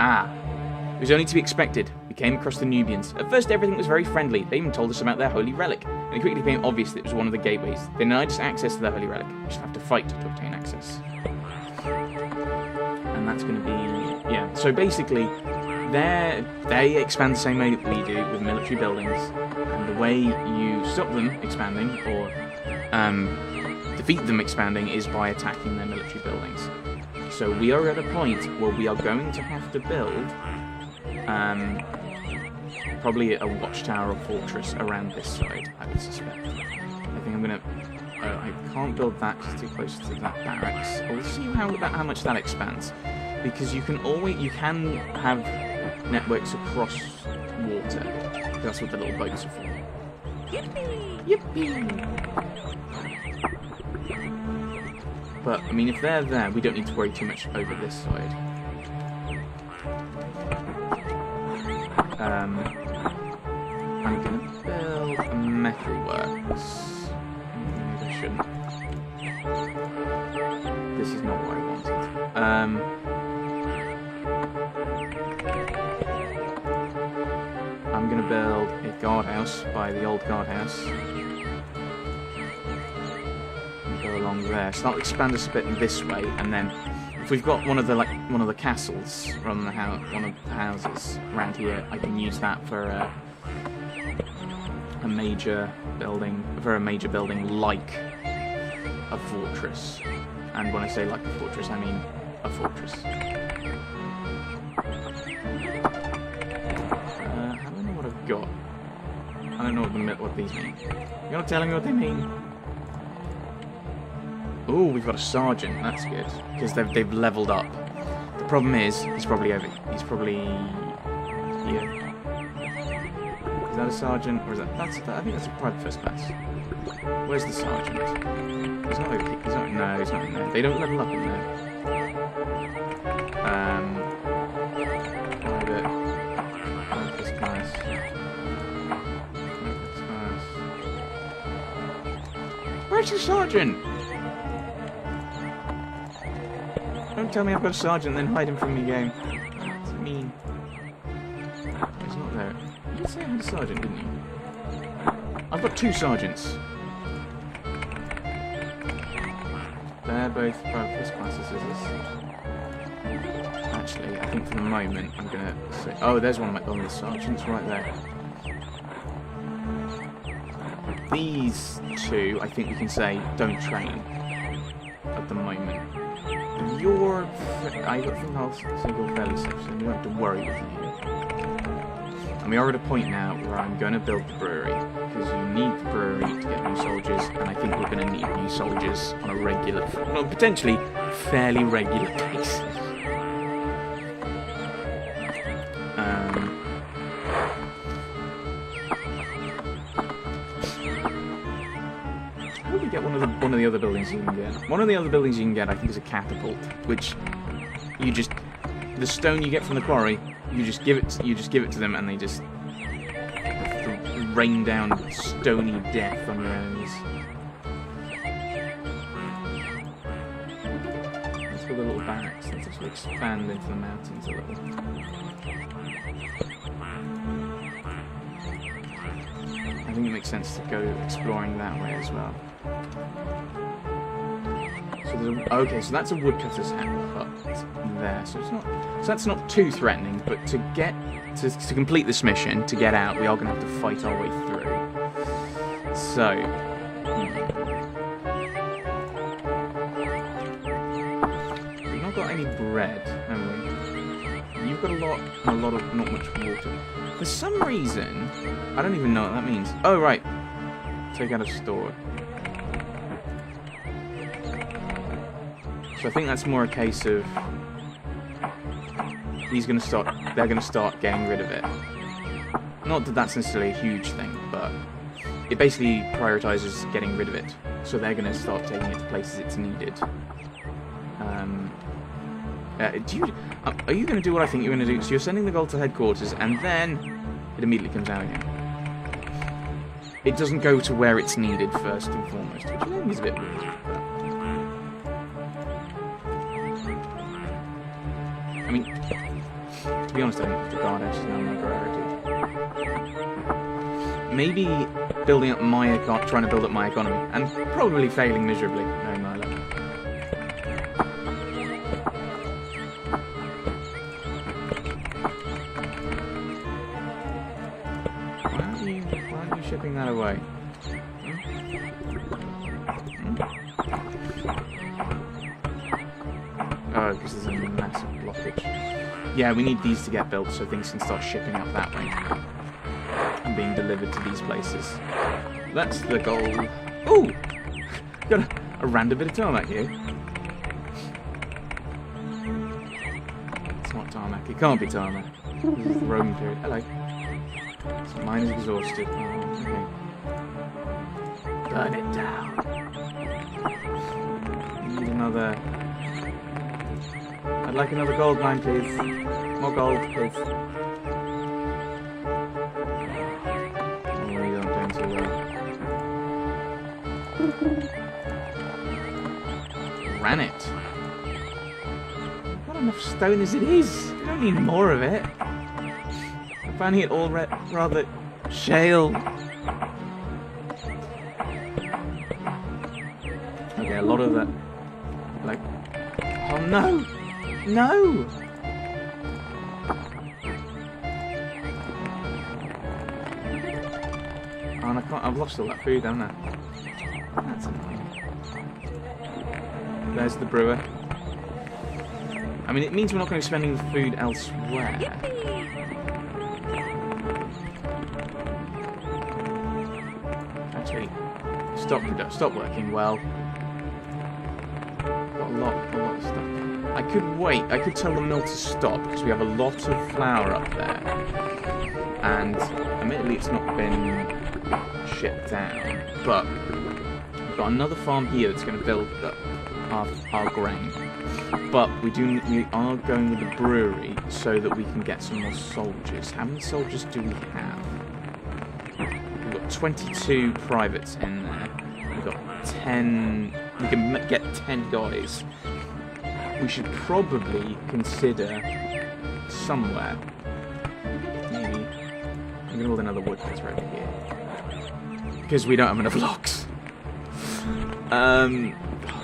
Ah. It was only to be expected. We came across the Nubians. At first, everything was very friendly. They even told us about their holy relic. And it quickly became obvious that it was one of the gateways. They denied us access to their holy relic. We shall have to fight to obtain access. And that's going to be... Yeah, so basically, they expand the same way that we do with military buildings. And the way you stop them expanding, or defeat them expanding, is by attacking their military buildings. So we are at a point where we are going to have to build... probably a watchtower or fortress around this side, I would suspect. I think I'm gonna... I can't build that because it's too close to that barracks. We'll see how much that expands, because you can have networks across water. That's what the little boats are for. Yippee! Yippee! But I mean, if they're there, we don't need to worry too much over this side. I'm gonna build a metalworks. Maybe I shouldn't. This is not what I wanted. I'm gonna build a guardhouse by the old guardhouse. And go along there. So that'll expand us a bit in this way, and then if we've got one of the castles from one of the houses around here, I can use that for a major building like a fortress. And when I say like a fortress, I mean a fortress. I don't know what I've got. I don't know what these mean. You're not telling me what they mean. Ooh, we've got a sergeant. That's good, because they've leveled up. The problem is, he's probably here. Is that a sergeant, or is that? I think that's a private first class. Where's the sergeant? He's not over here. No, he's not in there. They don't level up in there. Private first class. Where's the sergeant? Don't tell me I've got a sergeant and then hide him from the game. That's mean. He's not there. You did say I had a sergeant, didn't you? I've got two sergeants. They're both private first classes, is this? Actually, I think for the moment I'm gonna say... Oh, there's one of the sergeants right there. These two, I think we can say, don't train at the moment. I think I'll single fairly safe, so you don't have to worry with you. And we are at a point now where I'm going to build the brewery, because you need the brewery to get new soldiers, and I think we're going to need new soldiers on a regular, well, potentially fairly regular basis. How do we get one of the other buildings you can get? One of the other buildings you can get, I think, is a catapult, which you just, the stone you get from the quarry, you just give it to them, and they just rain down stony death on your enemies. That's for the little barracks. Let's actually expand into the mountains a little. I think it makes sense to go exploring that way as well. Okay, so that's a woodcutter's hut there. So that's not too threatening. But to complete this mission, to get out, we are going to have to fight our way through. So, we've not got any bread, have we? You've got a lot of not much water. For some reason, I don't even know what that means. Oh right, take out a store. So I think that's more a case of they're going to start getting rid of it. Not that that's necessarily a huge thing, but it basically prioritizes getting rid of it. So they're going to start taking it to places it's needed. Are you going to do what I think you're going to do? So you're sending the gold to headquarters, and then it immediately comes out again. It doesn't go to where it's needed first and foremost, which I think is a bit weird. I mean, To be honest, I think the guard edge is now my priority. Maybe building up my trying to build up my economy, and probably failing miserably. No, Milo. Why aren't you shipping that away? Oh, because there's a massive blockage. Yeah, we need these to get built so things can start shipping up that way and being delivered to these places. That's the goal. Ooh! Got a random bit of tarmac here. It's not tarmac. It can't be tarmac. This is the Roman period. Hello. So mine is exhausted. Oh, okay. Burn it down. Need another... I'd like another gold mine, please. More gold, please. Oh, you're not doing too well. Granite. Not enough stone as it is. We don't need more of it. I'm finding it all rather shale. Okay, a lot of that. Like, oh no! No! Oh, and I can't. I've lost all that food, haven't I? That's annoying. There's the brewer. I mean, it means we're not going to be spending the food elsewhere. Actually, stop working well. Got a lot of stuff. I could wait. I could tell the mill to stop because we have a lot of flour up there, and admittedly, it's not been shipped down. But we've got another farm here that's going to build up our grain. But we are going with the brewery so that we can get some more soldiers. How many soldiers do we have? We've got 22 privates in there. We've got 10. We can get 10 guys. We should probably consider somewhere. Maybe. I'm going to build another woodcutter over here. Because we don't have enough logs.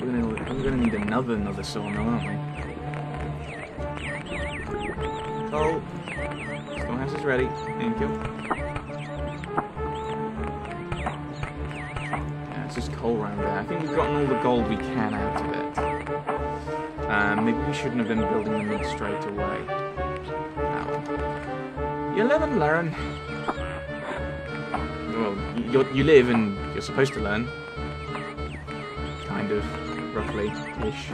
We're going to need another sawmill, aren't we? Oh. Storehouse is ready. Thank you. Yeah, it's just coal around there. I think we've gotten all the gold we can out of it. Maybe we shouldn't have been building them in straight away. Ow. You live and learn. Well, you live and you're supposed to learn. Kind of. Roughly-ish.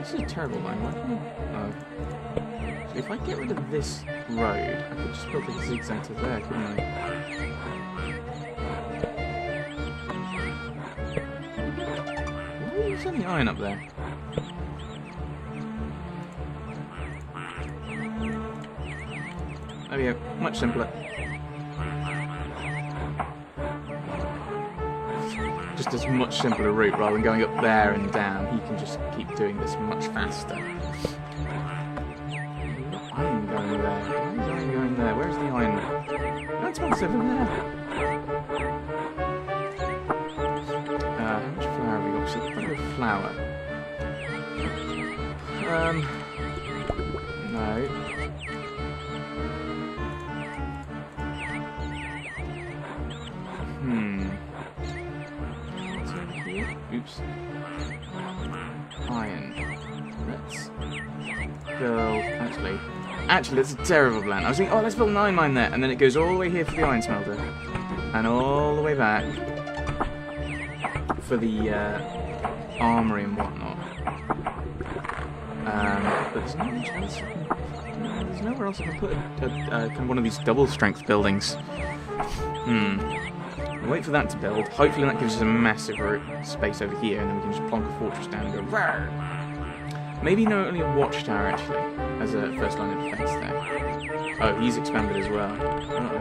This is a terrible line. Why can't I... Oh. So if I get rid of this road, I could just build a zigzag to there, couldn't I? Why is there any iron up there? Oh yeah, much simpler. Just a much simpler route rather than going up there and down. He can just keep doing this much faster. Iron going there. Why is iron going there? Where's the iron? That's what's over there. How much flour have we got? So plenty of flour. No. Oops. Iron. Let's build... Actually, that's a terrible plan. I was thinking, oh, let's build an iron mine there. And then it goes all the way here for the iron smelter. And all the way back for the armory and whatnot. But there's not much else. There's nowhere else I can put kind of one of these double strength buildings. Wait for that to build. Hopefully that gives us a massive space over here, and then we can just plonk a fortress down and go rawr. Maybe no, only a watchtower actually, as a first line of defense there. Oh, he's expanded as well. Uh-oh.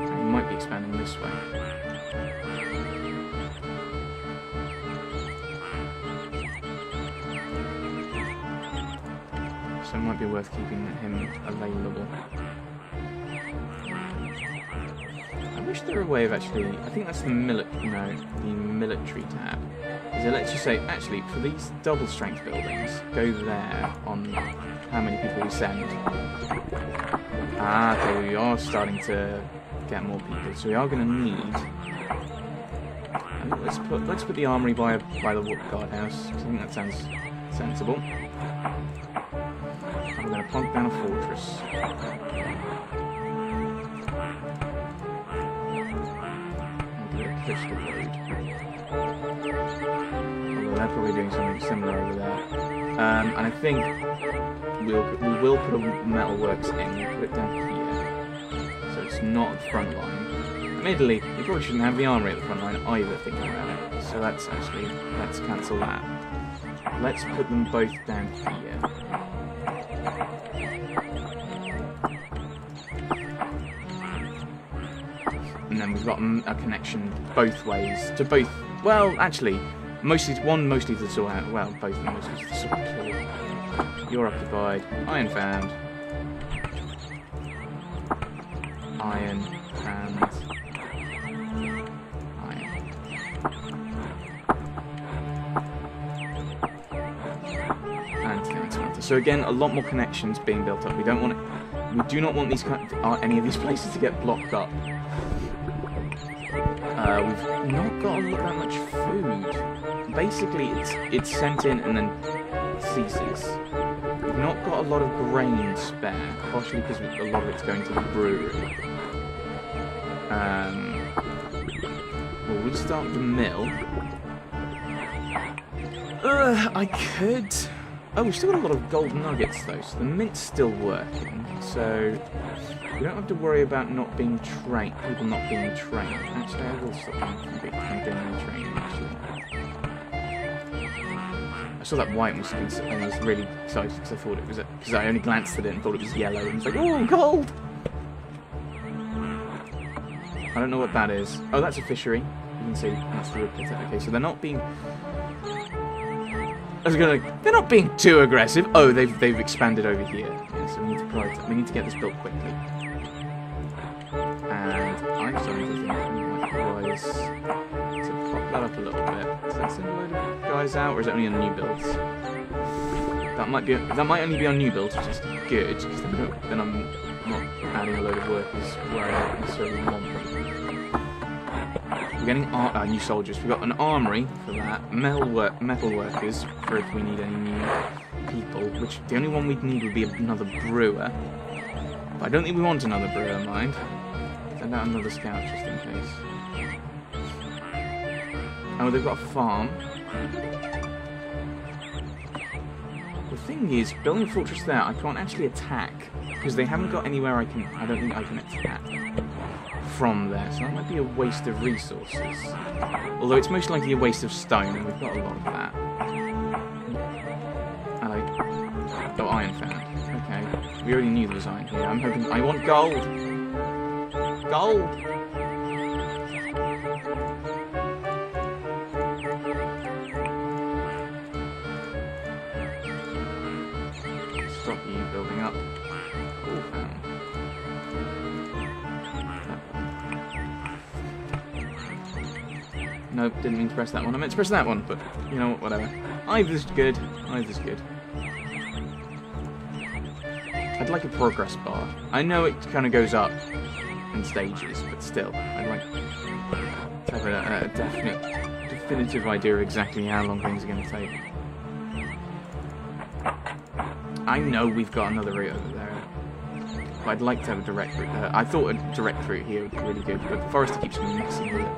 He might be expanding this way. so it might be worth keeping him available. I wish there were a way of actually... I think that's the military tab. Is it lets you say, actually, for these double strength buildings, go there on how many people we send. Ah, okay, we are starting to get more people, so we are going to need... I think let's put the armory by the guardhouse, because I think that sounds sensible. I'm going to plonk down a fortress. Push the road. Although they're probably doing something similar over there. And I think we will put a metalworks in. We'll put it down here. So it's not at the front line. Admittedly, you probably shouldn't have the armory at the front line either, thinking about it. So let's cancel that. Let's put them both down here. And then we've got a connection both ways to both. Well, actually, mostly to the sword. Well, both of them mostly to the sword. You're occupied. Iron found. Iron and iron. And counter. So again, a lot more connections being built up. We don't want it. We do not want any of these places to get blocked up. We've not got that much food. Basically, it's sent in and then ceases. We've not got a lot of grain spare, partially because a lot of it's going to the brewery. We'll restart the mill. I could... Oh, we've still got a lot of gold nuggets, though, so the mint's still working, so... We don't have to worry about people not being trained. Actually, I will stop them from doing any training, actually. I saw that white machine and I was really excited because I thought it was because I only glanced at it and thought it was yellow and was like, oh, gold! I don't know what that is. Oh, that's a fishery. You can see that's the replica. Okay, so they're not being... they're not being too aggressive. Oh, they've expanded over here. Yeah, so we need to prioritize. We need to get this built quickly. And I'm starting to think it might be wise to pop that up a little bit. Does that send a load of guys out, or is it only on new builds? That might only be on new builds, which is good, because then I'm not adding a load of workers where I don't necessarily want them. We're getting new soldiers. We've got an armory for that, metal workers for if we need any new people. Which the only one we'd need would be another brewer. But I don't think we want another brewer, mind. Send out another scout just in case. Oh, they've got a farm. The thing is, building a fortress there, I can't actually attack because they haven't got anywhere I don't think I can attack from there, so that might be a waste of resources. Although it's most likely a waste of stone, and we've got a lot of that. Oh, iron found. Okay, we already knew there was iron here. I'm hoping. I want gold. Gold. Stop you building up. All found. Nope, didn't mean to press that one. I meant to press that one, but you know what, whatever. Either's good. Either's good. I'd like a progress bar. I know it kind of goes up in stages, but still, I'd like to have a definitive idea of exactly how long things are going to take. I know we've got another route over there, but I'd like to have a direct route. I thought a direct route here would be really good, but the forester keeps messing with it.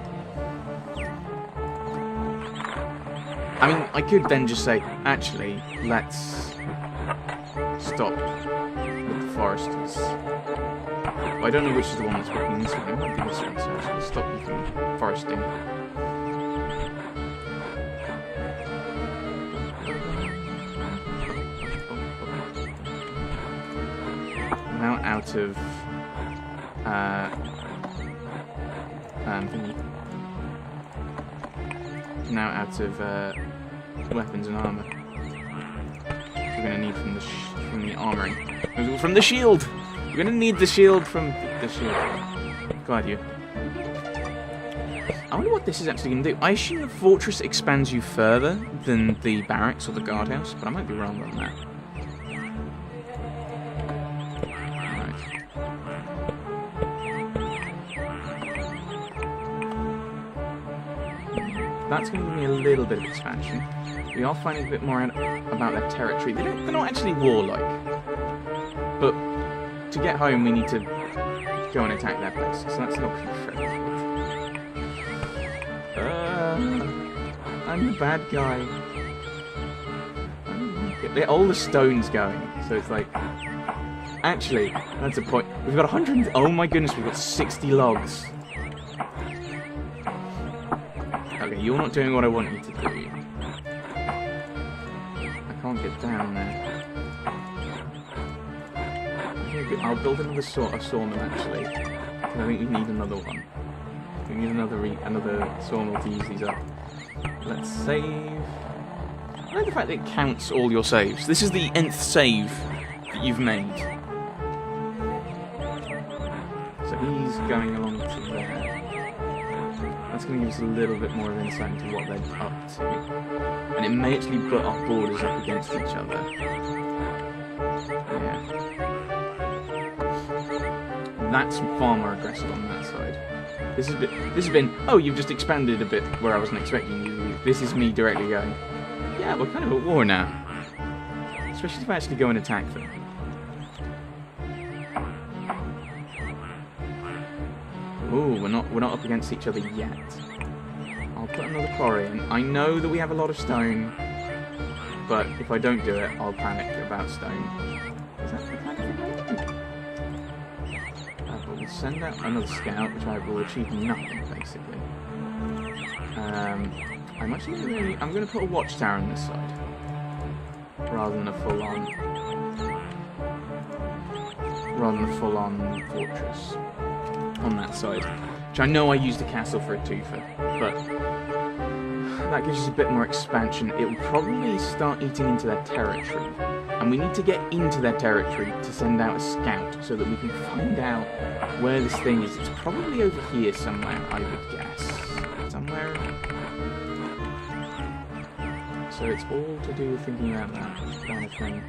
I mean, I could then just say, actually, let's stop with the foresters. Well, I don't know which is the one that's working this one. It might be this one, so I'll stop you from foresting. Now out of now out of weapons and armor. We're going to need from from the armory. From the shield! We're gonna need the shield from the shield. Glad you. I wonder what this is actually going to do. I assume the fortress expands you further than the barracks or the guardhouse, but I might be wrong on that. Right. That's going to give me a little bit of expansion. We are finding a bit more out about their territory. They're not actually warlike, but to get home we need to go and attack their place, so that's not very good. I'm the bad guy. All the stone's going, so it's like... Actually, that's a point. We've got 100... Oh my goodness, we've got 60 logs. Okay, you're not doing what I want you to do. I can't get down there. I'll build another sawmill, actually. I think we need another one. We need another sawmill to use these up. Let's save. I like the fact that it counts all your saves. This is the nth save that you've made. So he's going along to there. That's going to give us a little bit more of insight into what they're up to. And it may actually put our borders up against each other. Yeah. That's far more aggressive on that side. This has been, oh, you've just expanded a bit where I wasn't expecting you. This is me directly going, yeah, we're kind of at war now. Especially if I actually go and attack them. Ooh, we're not up against each other yet. I'll put another quarry in. I know that we have a lot of stone, but if I don't do it, I'll panic about stone. Is that the kind of thing I do? We'll send out another scout, which I will achieve nothing, basically. I'm going to put a watchtower on this side, rather than a full-on fortress on that side. Which I know I used a castle for a twofer, but that gives us a bit more expansion. It will probably start eating into their territory, and we need to get into their territory to send out a scout so that we can find out where this thing is. It's probably over here somewhere, I would guess. Somewhere. So it's all to do with thinking about that kind of thing.